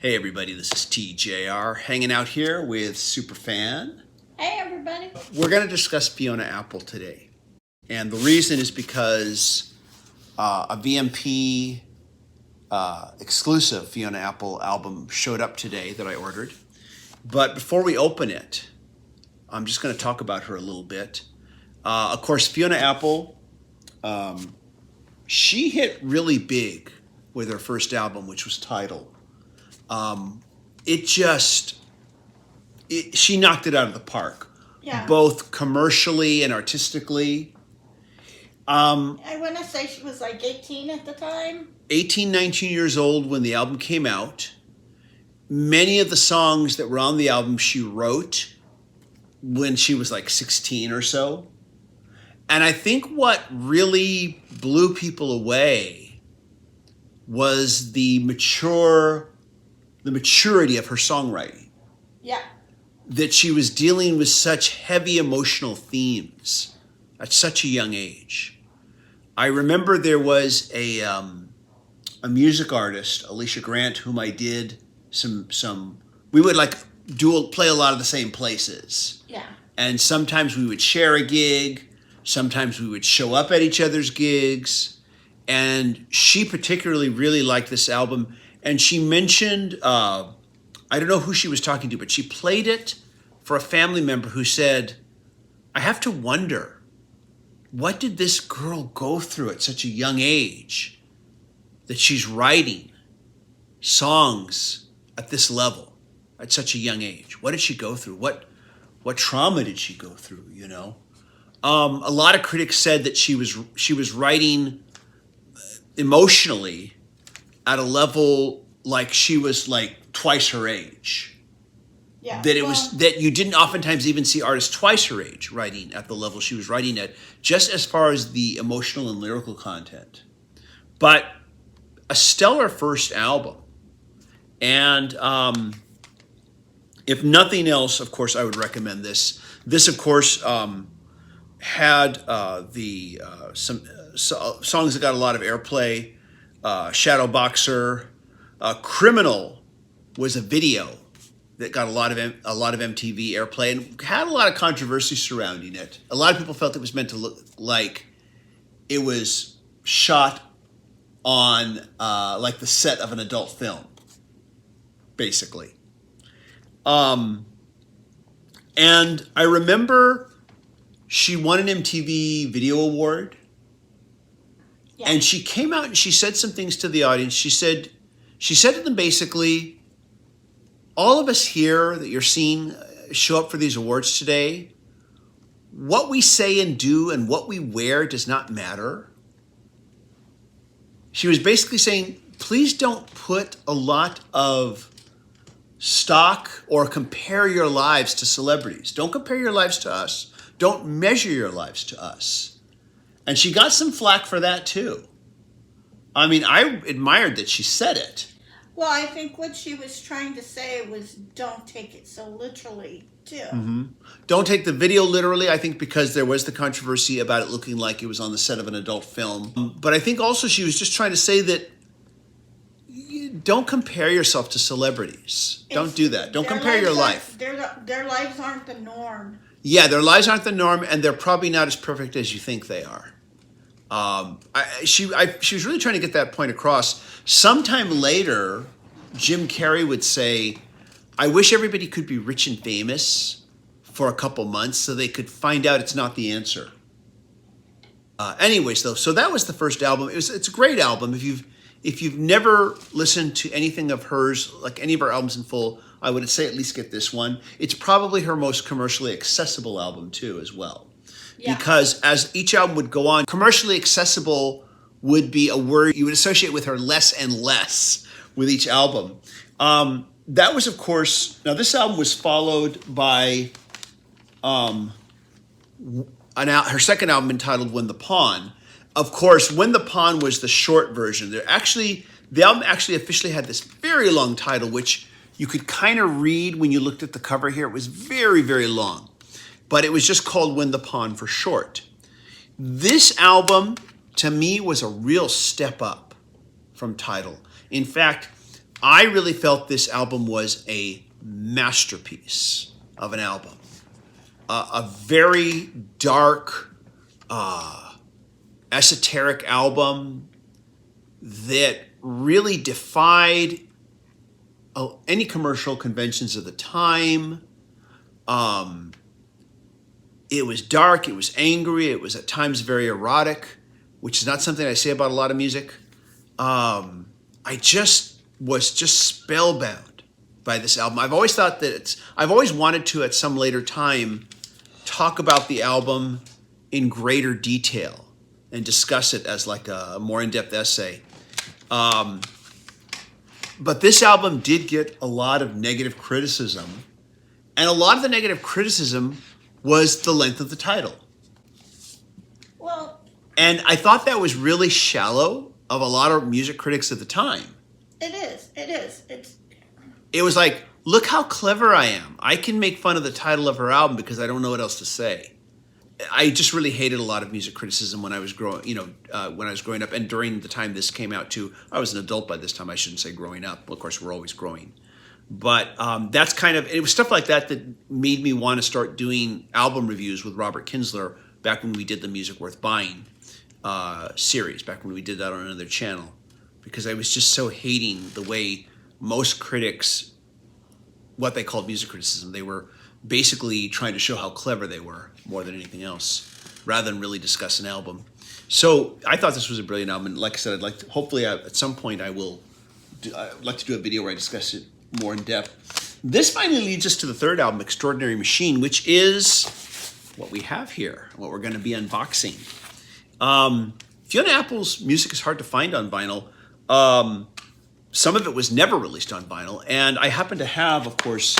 Hey everybody, this is TJR hanging out here with Superfan. Hey everybody. We're going to discuss Fiona Apple today. And the reason is because a VMP exclusive Fiona Apple album showed up today that I ordered. But before we open it, I'm just going to talk about her a little bit. Of course, Fiona Apple, she hit really big with her first album, which was Tidal. She knocked it out of the park, both commercially and artistically. I want to say she was like 18 at the time. 18, 19 years old when the album came out. Many of the songs that were on the album she wrote when she was like 16 or so. And I think what really blew people away was the maturity of her songwriting. Yeah. That she was dealing with such heavy emotional themes at such a young age. I remember there was a music artist, Alicia Grant, whom I did we would like play a lot of the same places. Yeah. And sometimes we would share a gig, sometimes we would show up at each other's gigs. And she particularly really liked this album. And she mentioned, I don't know who she was talking to, but she played it for a family member who said, I have to wonder, what did this girl go through at such a young age that she's writing songs at this level at such a young age? What did she go through? What trauma did she go through, you know? A lot of critics said that she was writing emotionally at a level like she was like twice her age. Yeah. That you didn't oftentimes even see artists twice her age writing at the level she was writing at, just as far as the emotional and lyrical content. But a stellar first album. And if nothing else, of course, I would recommend this. This, of course, had some songs that got a lot of airplay. Shadow Boxer, Criminal was a video that got a lot of MTV airplay and had a lot of controversy surrounding it. A lot of people felt it was meant to look like it was shot on like the set of an adult film, basically. And I remember she won an MTV Video Award. Yeah. And she came out and she said some things to the audience. She said to them basically, all of us here that you're seeing show up for these awards today, what we say and do and what we wear does not matter. She was basically saying, please don't put a lot of stock or compare your lives to celebrities. Don't compare your lives to us. Don't measure your lives to us. And she got some flack for that too. I mean, I admired that she said it. Well, I think what she was trying to say was don't take it so literally too. Mm-hmm. Don't take the video literally, I think, because there was the controversy about it looking like it was on the set of an adult film. But I think also she was just trying to say that don't compare yourself to celebrities. Don't do that. Don't compare your life. Their lives aren't the norm. Yeah, their lives aren't the norm, and they're probably not as perfect as you think they are. She was really trying to get that point across. Sometime later, Jim Carrey would say, I wish everybody could be rich and famous for a couple months so they could find out it's not the answer. Anyways, though, so that was the first album. It's a great album. If you've never listened to anything of hers, like any of her albums in full, I would say at least get this one. It's probably her most commercially accessible album too, as well. Yeah. Because as each album would go on, commercially accessible would be a word you would associate with her less and less with each album. That was, of course, now this album was followed by her second album entitled When the Pawn. Of course, When the Pawn was the short version. The album actually officially had this very long title, which you could kind of read when you looked at the cover here. It was very, very long. But it was just called When the Pawn for short. This album, to me, was a real step up from Tidal. In fact, I really felt this album was a masterpiece of an album. A very dark, esoteric album that really defied any commercial conventions of the time. It was dark, it was angry, it was at times very erotic, which is not something I say about a lot of music. I just was spellbound by this album. I've always thought that I've always wanted to at some later time talk about the album in greater detail and discuss it as like a more in-depth essay. But this album did get a lot of negative criticism, and a lot of the negative criticism was the length of the title. Well, And I thought that was really shallow of a lot of music critics at the time. it is. It is. It was like, look how clever I am. I can make fun of the title of her album because I don't know what else to say. I just really hated a lot of music criticism when I was growing, when I was growing up, and during the time this came out too. I was an adult by this time. I shouldn't say growing up. Well, of course, we're always growing. But that's it was stuff like that that made me want to start doing album reviews with Robert Kinsler back when we did the Music Worth Buying series, back when we did that on another channel, because I was just so hating the way most critics, what they called music criticism, they were basically trying to show how clever they were more than anything else, rather than really discuss an album. So I thought this was a brilliant album. And like I said, I'd like to, hopefully at some point I'd like to do a video where I discuss it more in depth. This finally leads us to the third album, Extraordinary Machine, which is what we have here, what we're going to be unboxing. Fiona Apple's music is hard to find on vinyl. Some of it was never released on vinyl, and I happen to have, of course,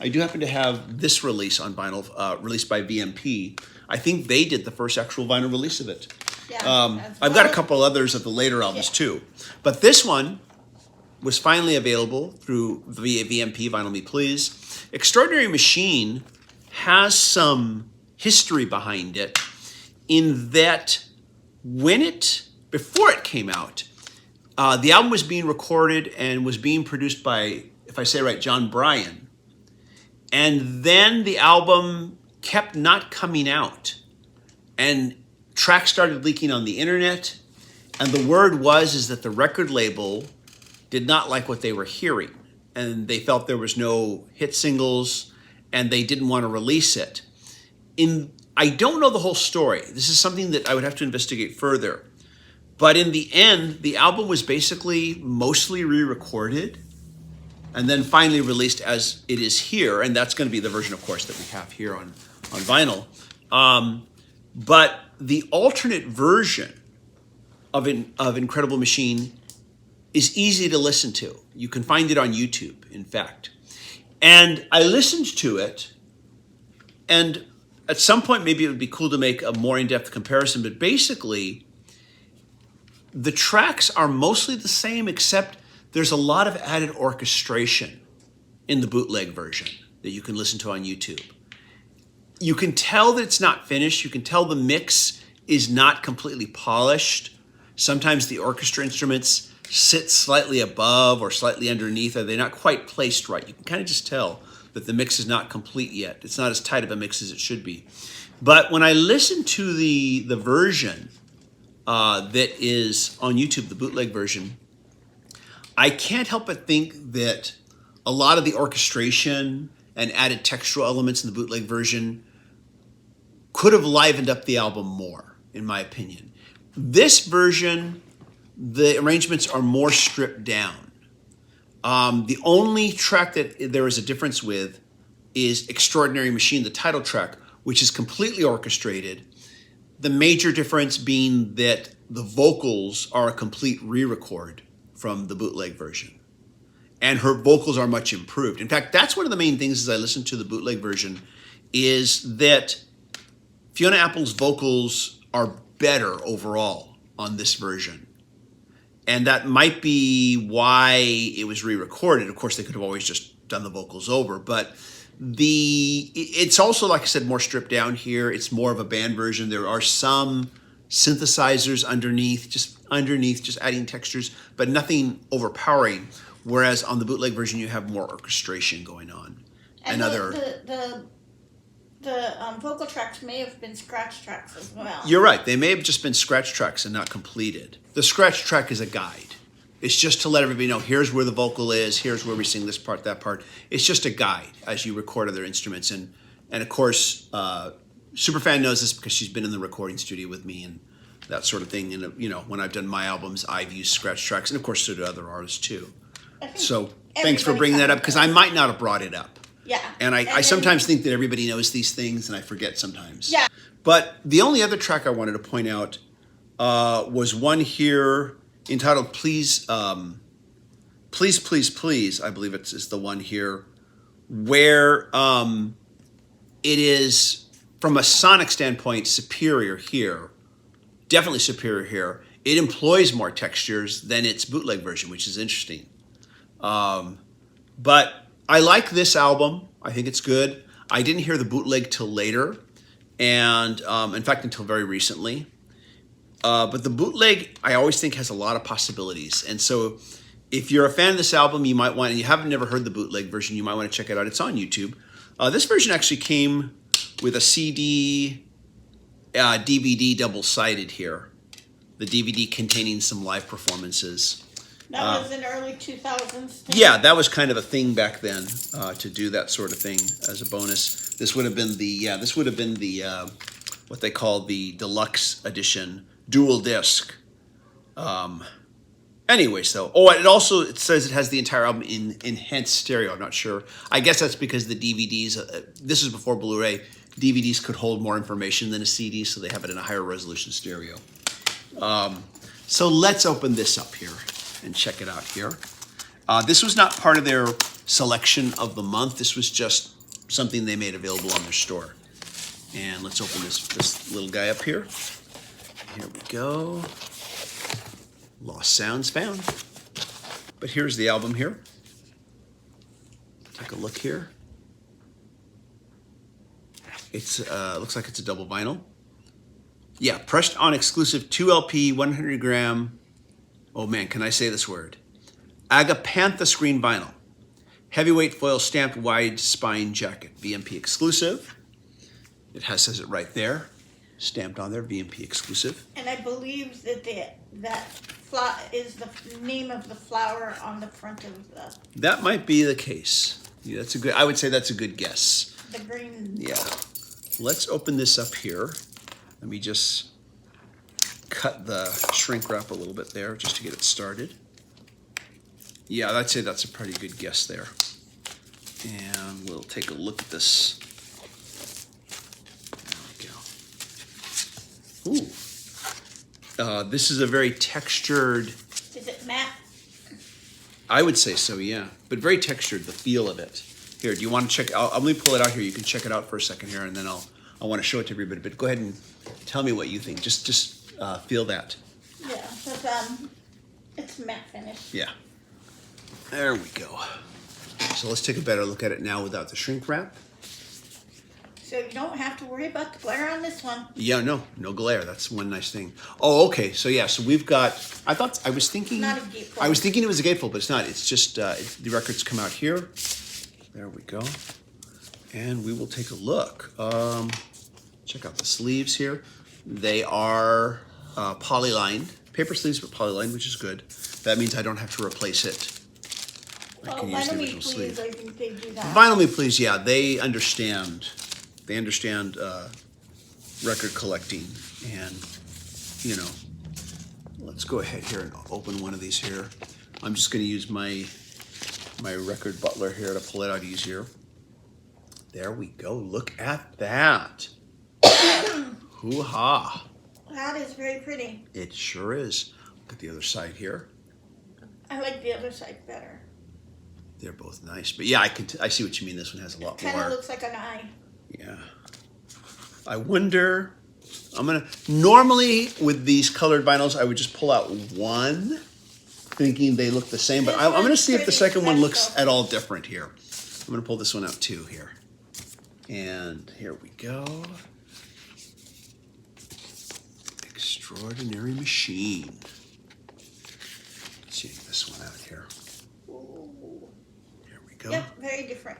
I do happen to have this release on vinyl, released by VMP. I think they did the first actual vinyl release of it. Yeah, I've got a couple others of the later albums too, but this one was finally available through via VMP, Vinyl Me Please. Extraordinary Machine has some history behind it in that before it came out, the album was being recorded and was being produced by, if I say right, John Bryan. And then the album kept not coming out. And tracks started leaking on the internet. And the word is that the record label did not like what they were hearing. And they felt there was no hit singles and they didn't want to release it. I don't know the whole story. This is something that I would have to investigate further. But in the end, the album was basically mostly re-recorded and then finally released as it is here. And that's going to be the version, of course, that we have here on vinyl. But the alternate version of Incredible Machine is easy to listen to. You can find it on YouTube, in fact. And I listened to it, and at some point maybe it would be cool to make a more in-depth comparison, but basically the tracks are mostly the same, except there's a lot of added orchestration in the bootleg version that you can listen to on YouTube. You can tell that it's not finished. You can tell the mix is not completely polished. Sometimes the orchestra instruments sit slightly above or slightly underneath, or they're not quite placed right. You can kind of just tell that the mix is not complete yet. It's not as tight of a mix as it should be. But when I listen to the version that is on YouTube, the bootleg version, I can't help but think that a lot of the orchestration and added textural elements in the bootleg version could have livened up the album more, in my opinion. This version, the arrangements are more stripped down. The only track that there is a difference with is Extraordinary Machine, the title track, which is completely orchestrated. The major difference being that the vocals are a complete re-record from the bootleg version. And her vocals are much improved. In fact, that's one of the main things as I listen to the bootleg version, is that Fiona Apple's vocals are better overall on this version. And that might be why it was re-recorded. Of course, they could have always just done the vocals over, but it's also, like I said, more stripped down here. It's more of a band version. There are some synthesizers underneath, just adding textures, but nothing overpowering. Whereas on the bootleg version, you have more orchestration going on. And Another. the vocal tracks may have been scratch tracks as well. You're right. They may have just been scratch tracks and not completed. The scratch track is a guide. It's just to let everybody know, here's where the vocal is, here's where we sing this part, that part. It's just a guide as you record other instruments. And of course, Superfan knows this because she's been in the recording studio with me and that sort of thing. And, you know, when I've done my albums, I've used scratch tracks. And, of course, so do other artists, too. So thanks for bringing that up because I might not have brought it up. Yeah. And I sometimes think that everybody knows these things, and I forget sometimes. Yeah. But the only other track I wanted to point out was one here entitled Please, Please, Please, Please. I believe it's the one here where it is, from a sonic standpoint, superior here. Definitely superior here. It employs more textures than its bootleg version, which is interesting. But I like this album. I think it's good. I didn't hear the bootleg till later, and in fact, until very recently. But the bootleg, I always think, has a lot of possibilities. And so if you're a fan of this album, you might want, and you haven't never heard the bootleg version, you might want to check it out. It's on YouTube. This version actually came with a CD, DVD double-sided here. The DVD containing some live performances. That was in early 2000s. Yeah, that was kind of a thing back then to do that sort of thing as a bonus. This would have been the what they called the deluxe edition, dual disc. Anyways, though, it says it has the entire album in enhanced stereo. I'm not sure. I guess that's because the DVDs. This is before Blu-ray. DVDs could hold more information than a CD, so they have it in a higher resolution stereo. So let's open this up here and check it out here. This was not part of their selection of the month. This was just something they made available on their store. And let's open this little guy up here. Here we go. Lost Sounds Found. But here's the album here. Take a look here. It's looks like it's a double vinyl. Yeah, pressed on exclusive 2LP 100 gram. Oh man, can I say this word? Agapantha screen vinyl. Heavyweight foil stamped wide spine jacket. VMP exclusive. It says it right there. Stamped on there, VMP exclusive. And I believe that is the name of the flower on the front of the... That might be the case. Yeah, I would say that's a good guess. The green... Yeah. Let's open this up here. Let me just cut the shrink wrap a little bit there just to get it started. Yeah, I'd say that's a pretty good guess there. And we'll take a look at this. There we go. Ooh. This is a very textured... Is it matte? I would say so, yeah. But very textured, the feel of it. Here, do you want to check... let me pull it out here. You can check it out for a second here, and then I want to show it to everybody. But go ahead and tell me what you think. Just feel that. Yeah, but it's matte finish. Yeah. There we go. So let's take a better look at it now without the shrink wrap. So you don't have to worry about the glare on this one. Yeah, no glare. That's one nice thing. Oh, okay. So yeah, so we've got. I was thinking. It's not a gatefold. I was thinking it was a gatefold, but it's not. It's just the records come out here. There we go. And we will take a look. Check out the sleeves here. They are polylined. Paper sleeves, but polylined, which is good. That means I don't have to replace it. I can use the original sleeve. I think they do that. Vinyl Me Please, yeah, they understand. They understand record collecting, and you know. Let's go ahead here and open one of these here. I'm just going to use my record butler here to pull it out easier. There we go. Look at that. Hoo-ha. That is very pretty. It sure is. Look at the other side here. I like the other side better. They're both nice. But yeah, I see what you mean. This one has a lot more. Kind of looks like an eye. Yeah. I wonder, normally with these colored vinyls, I would just pull out one, thinking they look the same. But I'm going to see if the second one looks at all different here. I'm going to pull this one out too here. And here we go. Extraordinary Machine. Let's check this one out here. Ooh. go. Yep, very different.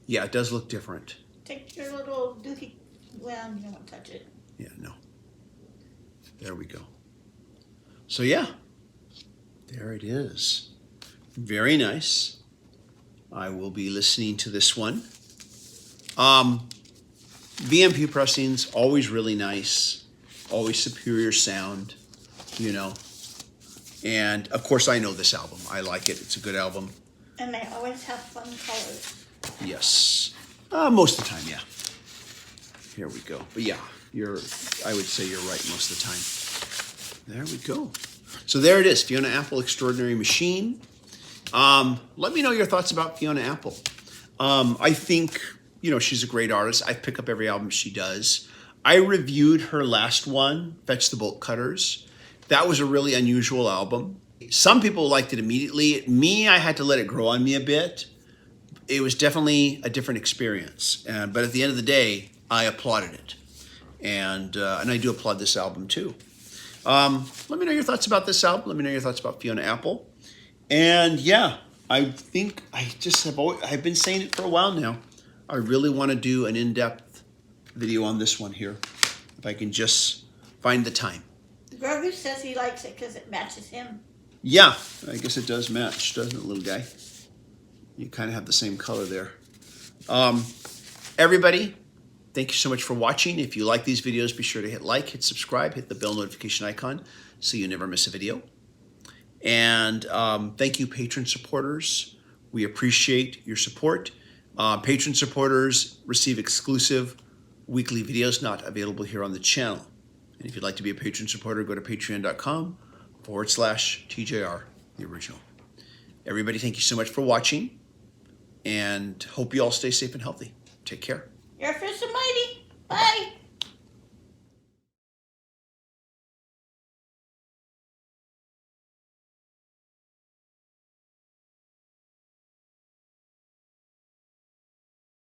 Yeah, it does look different. Take your little dookie. Well, you don't want to touch it. Yeah, no. There we go. So yeah, there it is. Very nice. I will be listening to this one. VMP pressings, always really nice, always superior sound, you know. And of course, I know this album. I like it. It's a good album. And they always have fun colors. Yes. Most of the time, yeah. Here we go. But yeah, I would say you're right most of the time. There we go. So there it is, Fiona Apple Extraordinary Machine. Let me know your thoughts about Fiona Apple. I think, she's a great artist. I pick up every album she does. I reviewed her last one, Fetch the Bolt Cutters. That was a really unusual album. Some people liked it immediately. Me, I had to let it grow on me a bit. It was definitely a different experience. But at the end of the day, I applauded it. And I do applaud this album too. Let me know your thoughts about this album. Let me know your thoughts about Fiona Apple. And yeah, I think I've been saying it for a while now. I really want to do an in-depth video on this one here, if I can just find the time. Grogu says he likes it because it matches him. Yeah, I guess it does match, doesn't it, little guy? You kind of have the same color there. Everybody, thank you so much for watching. If you like these videos, be sure to hit like, hit subscribe, hit the bell notification icon so you never miss a video. And thank you, patron supporters. We appreciate your support. Patron supporters receive exclusive weekly videos not available here on the channel. And if you'd like to be a patron supporter, go to patreon.com/TJR, the original. Everybody, thank you so much for watching, and hope you all stay safe and healthy. Take care. You're fierce and mighty. Bye.